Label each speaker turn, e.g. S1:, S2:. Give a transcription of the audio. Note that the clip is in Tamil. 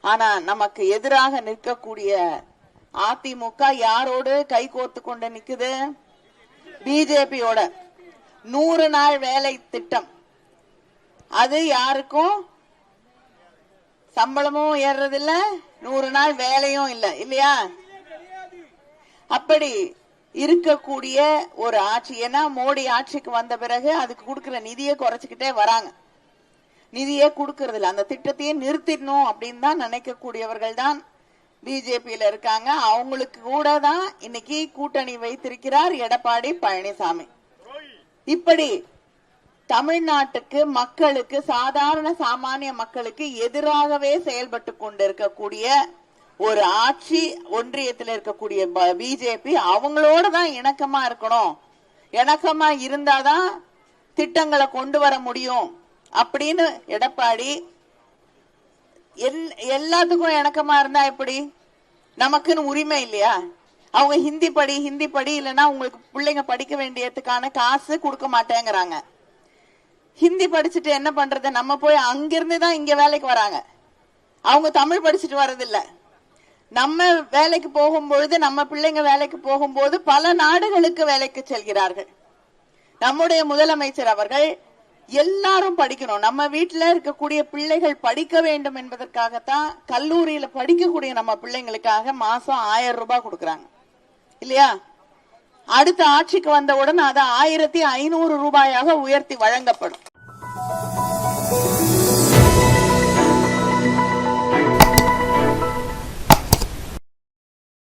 S1: ஆனா நமக்கு எதிராக நிற்கக்கூடிய அதிமுக யாரோடு கைகோர்த்து கொண்டு நிக்குது? பிஜேபியோட. 100 நாள் வேலை திட்டம், அது யாருக்கும் சம்பளமும் ஏறதில்ல, 100 நாள் வேலையும் இல்ல, இல்லையா? அப்படி இருக்கக்கூடிய ஒரு ஆட்சி. ஏன்னா மோடி ஆட்சிக்கு வந்த பிறகு அதுக்கு கொடுக்கிற நிதியை குறைச்சிக்கிட்டே வராங்க. நிதியே கொடுக்கறது இல்ல. அந்த திட்டத்தையே நிறுத்திடணும் அப்படின்னு தான் நினைக்கக்கூடியவர்கள் தான் பிஜேபியில இருக்காங்க. அவங்களுக்கு கூட தான் இன்னைக்கு கூட்டணி வைத்திருக்கிறார் எடப்பாடி பழனிசாமி. இப்படி தமிழ்நாட்டுக்கு, மக்களுக்கு, சாதாரண சாமானிய மக்களுக்கு எதிராகவே செயல்பட்டு கொண்டிருக்கக்கூடிய ஒரு ஆட்சி ஒன்றியத்தில் இருக்கக்கூடிய பிஜேபி, அவங்களோட தான் இணக்கமா இருக்கணும். இணக்கமா இருந்தாதான் திட்டங்களை கொண்டு வர முடியும் அப்படின்னு எடப்பாடி. எல்லாத்துக்கும் இணக்கமா இருந்தா எப்படி? நமக்குன்னு உரிமை இல்லையா? அவங்க ஹிந்தி படி இல்லைன்னா உங்களுக்கு பிள்ளைங்க படிக்க வேண்டியதுக்கான காசு கொடுக்க மாட்டேங்கிறாங்க. ஹிந்தி படிச்சுட்டு என்ன பண்றது? நம்ம போய் அங்கிருந்து தான் இங்க வேலைக்கு வராங்க. அவங்க தமிழ் படிச்சுட்டு வர்றதில்ல. நம்ம வேலைக்கு போகும்பொழுது, நம்ம பிள்ளைங்க வேலைக்கு போகும்போது பல நாடுகளுக்கு வேலைக்கு செல்கிறார்கள். நம்முடைய முதலமைச்சர் அவர்கள் எல்லாரும் படிக்கணும், நம்ம வீட்டில் இருக்கக்கூடிய பிள்ளைகள் படிக்க வேண்டும் என்பதற்காகத்தான் கல்லூரியில படிக்கக்கூடிய நம்ம பிள்ளைங்களுக்காக மாசம் 1000 ரூபாய் கொடுக்கறாங்க, இல்லையா? அடுத்த ஆட்சிக்கு வந்தவுடன் அது 1500 ரூபாயாக உயர்த்தி வழங்கப்படும்.